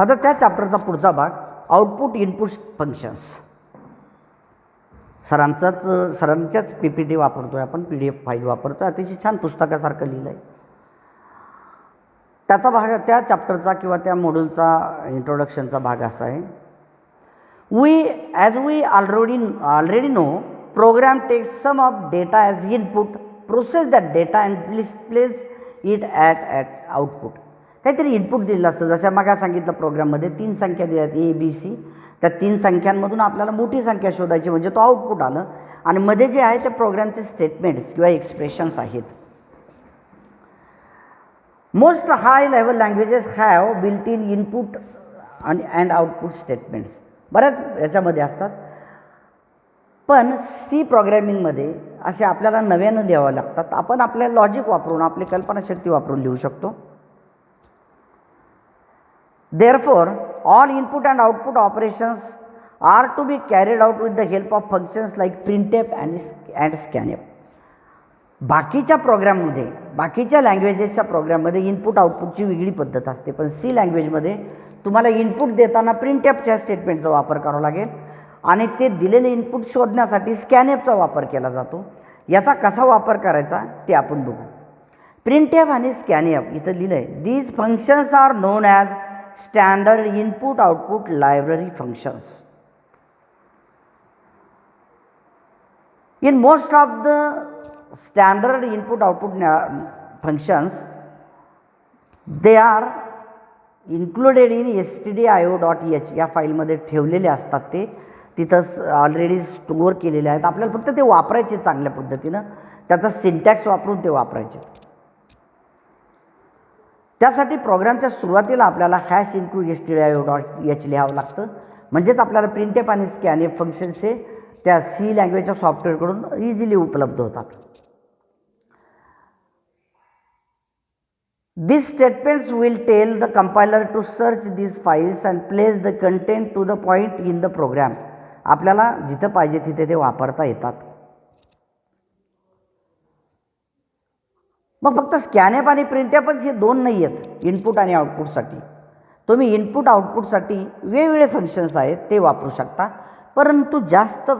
आता त्या चॅप्टरचा पुढचा भाग आउटपुट इनपुट फंक्शन्स. सरांच्याच PPT वापरतो आहे आपण, PDF फाईल वापरतो आहे, अतिशय छान पुस्तकासारखं लिहिलं आहे. त्याचा भाग त्या चॅप्टरचा किंवा त्या मॉड्यूलचा इंट्रोडक्शनचा भाग असा आहे. As we already know, program takes some of data as input, process that data and displays it at output. काहीतरी इनपुट दिलेलं असतं. जसं मग सांगितलं प्रोग्राममध्ये 3 संख्या दिल्या आहेत ABC. त्या 3 संख्यांमधून आपल्याला मोठी संख्या शोधायची म्हणजे तो आउटपुट आलं. आणि मध्ये जे आहे ते प्रोग्रामचे स्टेटमेंट्स किंवा एक्सप्रेशन्स आहेत. Most high level languages have built in input and output statements. बऱ्याच याच्यामध्ये असतात, पण C प्रोग्रॅमिंगमध्ये असे आपल्याला नव्यानं लिहावं लागतात. आपण आपल्या लॉजिक वापरून, आपली कल्पनाशक्ती वापरून लिहू शकतो. Therefore, all input and output operations are to be carried out with the help of functions like printf and scanf. बाकीच्या प्रोग्राममध्ये, बाकीच्या लँग्वेजेसच्या प्रोग्राममध्ये इनपुट आउटपुटची वेगळी पद्धत असते, पण C लँग्वेजमध्ये तुम्हाला इनपुट देताना प्रिंटफच्या स्टेटमेंटचा वापर करावा लागेल आणि ते दिलेले इनपुट शोधण्यासाठी स्कॅनएफचा वापर केला जातो. याचा कसा वापर करायचा ते आपण बघू. प्रिंटफ आणि स्कॅनएफ इथं लिहिलं आहे. These functions are known as standard input output library functions. In most of the standard input output functions, they are included in stdio.h या फाईलमध्ये ठेवलेले असतात. ते तिथं ऑलरेडी स्टोअर केलेले आहेत. आपल्याला फक्त ते वापरायचे चांगल्या पद्धतीनं, त्याचा सिंटॅक्स वापरून ते वापरायचे. त्यासाठी प्रोग्रामच्या सुरुवातीला आपल्याला #stdio.h लिहावं लागतं. म्हणजेच आपल्याला प्रिंटफ आणि स्कॅनएफ फंक्शन्स हे त्या C लँग्वेजच्या सॉफ्टवेअरकडून इझिली उपलब्ध होतात. These statements will tell the compiler to search these files and place the content to the point in the program. आपल्याला जिथं पाहिजे तिथे ते वापरता येतात. मग फक्त स्कॅनएफ आणि प्रिंटफच हे 2 नाही आहेत इनपुट आणि आउटपुटसाठी. तुम्ही इनपुट आउटपुटसाठी वेगवेगळे फंक्शन्स आहेत ते वापरू शकता, परंतु जास्त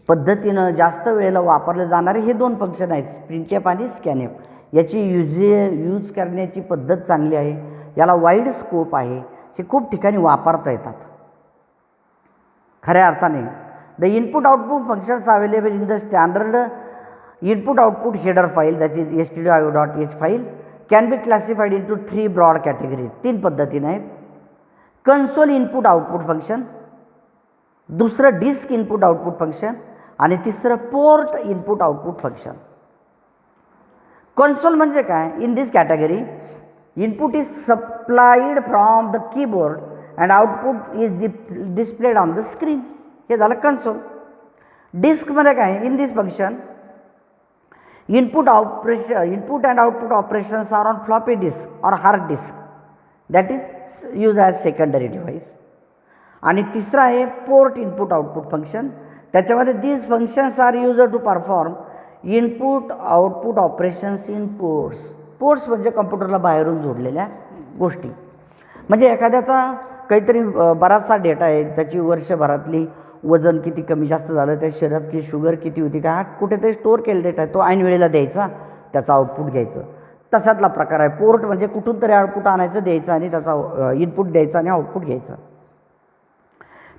पद्धतीनं जास्त वेळेला वापरले जाणारे हे 2 फंक्शन आहेत, प्रिंटफ आणि स्कॅनएफ. याची यूज करण्याची पद्धत चांगली आहे. याला वाईड स्कोप आहे. हे खूप ठिकाणी वापरता येतात. खऱ्या अर्थाने the input output functions available in the standard input output header file, that is stdio.h file, can be classified into 3 broad categories. 3 पद्धतीने आहेत. कन्सोल इनपुट आउटपुट फंक्शन, दुसरं डिस्क इनपुट आउटपुट फंक्शन आणि तिसरं port input output function. Console म्हणजे काय? In this category input is supplied from the keyboard and output is displayed on the screen. हे झालं console. डिस्कमध्ये काय? In this function input and output operations are on floppy disk or hard disk, that is used as secondary device. आणि तिसरा आहे port input output function. त्याच्यामध्ये these functions are used to perform input output operations in ports. Ports म्हणजे कम्प्युटरला बाहेरून जोडलेल्या गोष्टी. म्हणजे एखाद्याचा काहीतरी बराचसा डेटा आहे, त्याची वर्षभरातली वजन किती कमी जास्त झालं, त्या शरीरातली शुगर किती होती, का कुठेतरी स्टोअर केलेला डेटा आहे, तो ऐन वेळेला द्यायचा, त्याचा आउटपुट घ्यायचं. तशातला प्रकार आहे. पोर्ट म्हणजे कुठून तरी आउटपुट आणायचं, द्यायचं आणि त्याचा इनपुट द्यायचं आणि आउटपुट घ्यायचं.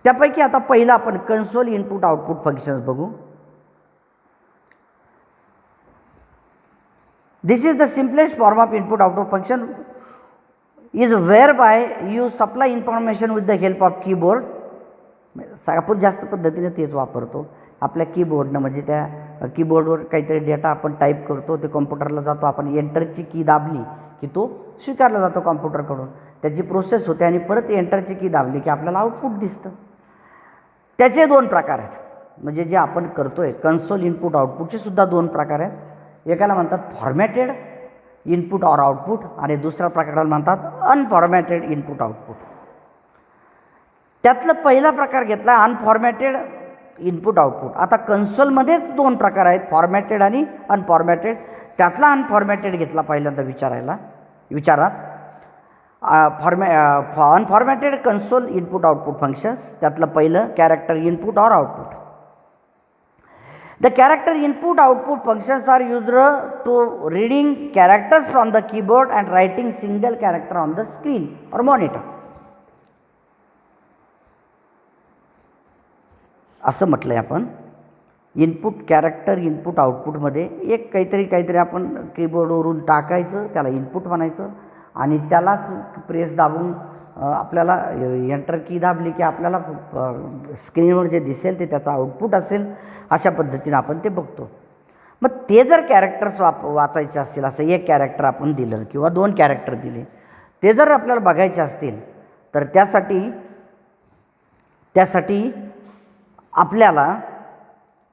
त्यापैकी आता पहिलं आपण कन्सोल इनपुट आउटपुट फंक्शन्स बघू. This is the simplest form of input output function is whereby you supply information with the help of keyboard. आपण जास्त पद्धतीने तेच वापरतो. आपल्या कीबोर्डनं म्हणजे त्या कीबोर्डवर काहीतरी डेटा आपण टाईप करतो, ते कॉम्प्युटरला जातो, आपण एंटरची की दाबली की तो स्वीकारला जातो कॉम्प्युटरकडून, त्याची प्रोसेस होते आणि परत एंटरची की दाबली की आपल्याला आउटपुट दिसतं. त्याचे 2 प्रकार आहेत. म्हणजे जे आपण करतोय कन्सोल इनपुट आउटपुटचे सुद्धा 2 प्रकार आहेत. एकाला म्हणतात फॉर्मॅटेड इनपुट ऑर आउटपुट आणि दुसऱ्या प्रकाराला म्हणतात अनफॉर्मॅटेड इनपुट आउटपुट. त्यातला पहिला प्रकार घेतला अनफॉर्मॅटेड इनपुट आउटपुट. आता कन्सोलमध्येच 2 प्रकार आहेत, फॉर्मॅटेड आणि अनफॉर्मॅटेड. त्यातला अनफॉर्मॅटेड घेतला पहिल्यांदा विचारात. अनफॉर्मॅटेड कन्सोल इनपुट आउटपुट फंक्शन्स. त्यातलं पहिलं character input or output. The character input output functions are used to reading characters from the keyboard and writing single character on the screen or monitor. असं म्हटलंय आपण. इनपुट कॅरेक्टर इनपुट आउटपुटमध्ये एक काहीतरी आपण कीबोर्डवरून टाकायचं, त्याला इनपुट म्हणायचं आणि त्यालाच प्रेस दाबून आपल्याला एंटर की दाबली की आपल्याला स्क्रीनवर जे दिसेल ते त्याचं आउटपुट असेल. अशा पद्धतीने आपण ते बघतो. मग ते जर कॅरेक्टर्स वाचायचे असतील, असं एक कॅरेक्टर आपण दिलं किंवा दोन कॅरेक्टर दिले, ते जर आपल्याला बघायचे असतील तर त्यासाठी आपल्याला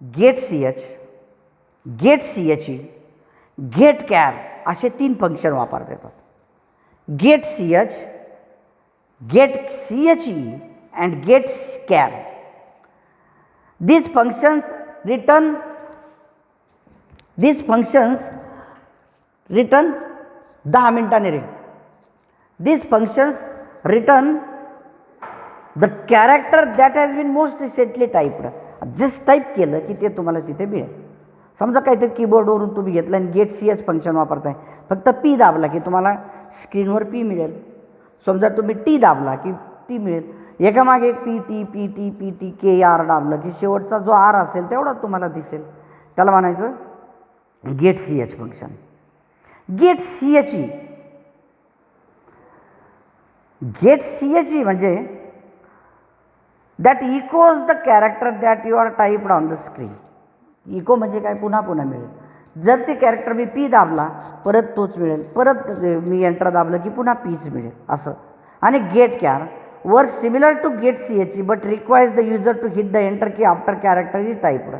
get C H, get C H E, get char असे 3 फंक्शन वापरता येतात. Get C H, get C H E and get char. These functions return 10 मिनिटांनी रे. These functions return the character that has been most recently typed. Just type केलं की ते तुम्हाला तिथे मिळेल. समजा काहीतरी कीबोर्डवरून तुम्ही घेतलं आणि गेट सी एच फंक्शन वापरताय, फक्त पी दाबला की तुम्हाला स्क्रीनवर पी मिळेल. समजा तुम्ही टी दाबला की टी मिळेल. एकामागे एक पी टी के आर दाबलं की शेवटचा जो आर असेल तेवढा तुम्हाला दिसेल. त्याला म्हणायचं get C H function. Get C H E, get C H E म्हणजे that echoes the character that you are typed on the screen. Echo म्हणजे काय, पुन्हा पुन्हा मिळेल. जर ते कॅरेक्टर मी पी दाबला परत तोच मिळेल, परत मी एंटर दाबलं की पुन्हा पीच मिळेल असं. आणि get char works similar to get CHE but requires the user to hit the enter key after character is typed.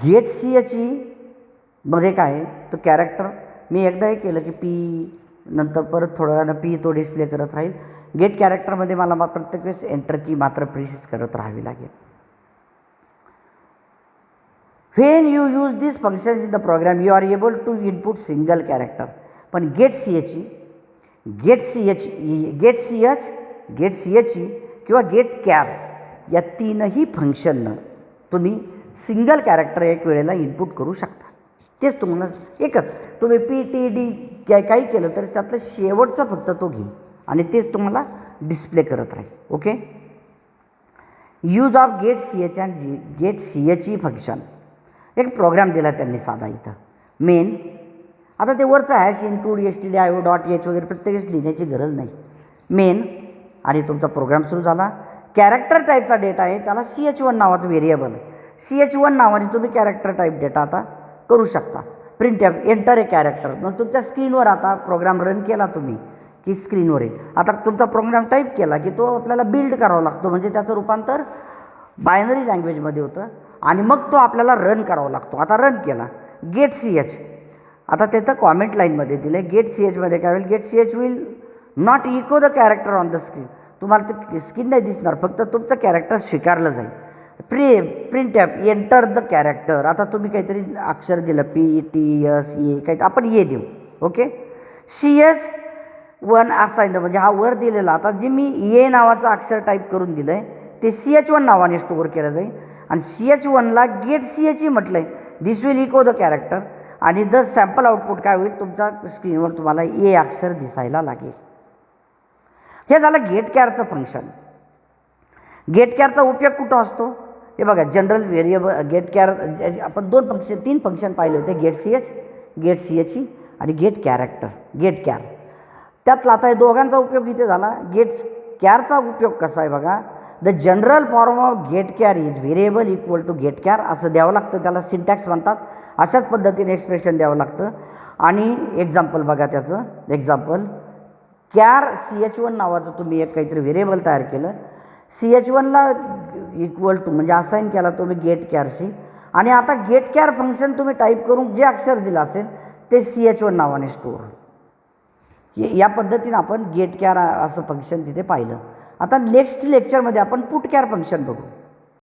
Get CHE मध्ये काय तो कॅरेक्टर मी एकदा हे केलं की पी नंतर परत थोड्या वेळानं पी तो डिस्प्ले करत राहील. गेट कॅरेक्टरमध्ये मला प्रत्येक वेळेस एंटर की मात्र प्रेस करत राहावी लागेल. When you use these functions in the program you are able to input single character. पण get CHE, get C H E किंवा गेट कॅर या 3ही फंक्शननं तुम्ही सिंगल कॅरेक्टर एक वेळेला इनपुट करू शकता. तेच तुम्हाला एकच तुम्ही पी टी डी काही केलं तर त्यातलं शेवटचं फक्त तो घेईल आणि तेच तुम्हाला डिस्प्ले करत राहील. Okay. Use of get C H and get C H E function. एक प्रोग्राम दिला त्यांनी साधा इथं मेन. आता ते वरचं hash include stdio dot H वगैरे प्रत्येक लिहिण्याची गरज नाही. मेन आणि तुमचा प्रोग्राम सुरू झाला. कॅरेक्टर टाईपचा डेटा आहे, त्याला CH1 नावाचं व्हेरिएबल. CH1 नावाने तुम्ही कॅरेक्टर टाईप डेटा आता करू शकता. Print enter a character. मग तुमच्या स्क्रीनवर आता प्रोग्राम रन केला तुम्ही की स्क्रीनवर येईल. आता तुमचा प्रोग्राम टाईप केला की तो आपल्याला बिल्ड करावा लागतो, म्हणजे त्याचं रूपांतर बायनरी लँग्वेजमध्ये होतं आणि मग तो आपल्याला रन करावा लागतो. आता रन केला गेट सी एच. आता त्याचं कॉमेंट लाईनमध्ये दिलं आहे गेट सी एचमध्ये काय होईल, get C H will not echo the character on the screen. तुम्हाला ते स्क्रीन नाही दिसणार, फक्त तुमचं कॅरेक्टर स्वीकारलं जाईल. Print enter the character. आता तुम्ही काहीतरी अक्षर दिलं PTS ए काही आपण ए देऊ. ओके. CH1 असाइन म्हणजे हा वर दिलेला. आता जे मी ए नावाचं अक्षर टाईप करून दिलं आहे ते CH1 नावाने स्टोअर केलं जाईल आणि CH1ला गेट CH म्हटलं आहे दिस विल इको द कॅरेक्टर आणि द सॅम्पल आउटपुट काय होईल तुमच्या स्क्रीनवर तुम्हाला ए अक्षर दिसायला लागेल. हे झालं गेट कॅरचं फंक्शन. गेट कॅरचा उपयोग कुठं असतो हे बघा. जनरल व्हेरिएबल गेट कॅर आपण 3 फंक्शन पाहिले होते, गेट CH, गेट CHE आणि गेट कॅरेक्टर, गेट कॅर. त्यातला आता हे दोघांचा उपयोग इथे झाला. गेट कॅरचा उपयोग कसा आहे बघा. The general form of get char is variable equal to get char असं द्यावं लागतं, त्याला सिंटॅक्स म्हणतात. अशाच पद्धतीने एक्सप्रेशन द्यावं लागतं. आणि एक्झाम्पल बघा त्याचं. एक्झाम्पल कॅर CH1 नावाचं तुम्ही एक काहीतरी व्हेरिएबल तयार केलं. CH1ला इक्वल टू म्हणजे असाइन केला तुम्ही गेट कॅरशी आणि आता गेट कॅर फंक्शन तुम्ही टाईप करून जे अक्षर दिलं असेल ते CH1 नावाने स्टोअर. या पद्धतीनं आपण गेट कॅर असं फंक्शन तिथे पाहिलं. आता नेक्स्ट लेक्चरमध्ये आपण पुट कॅर फंक्शन बघू.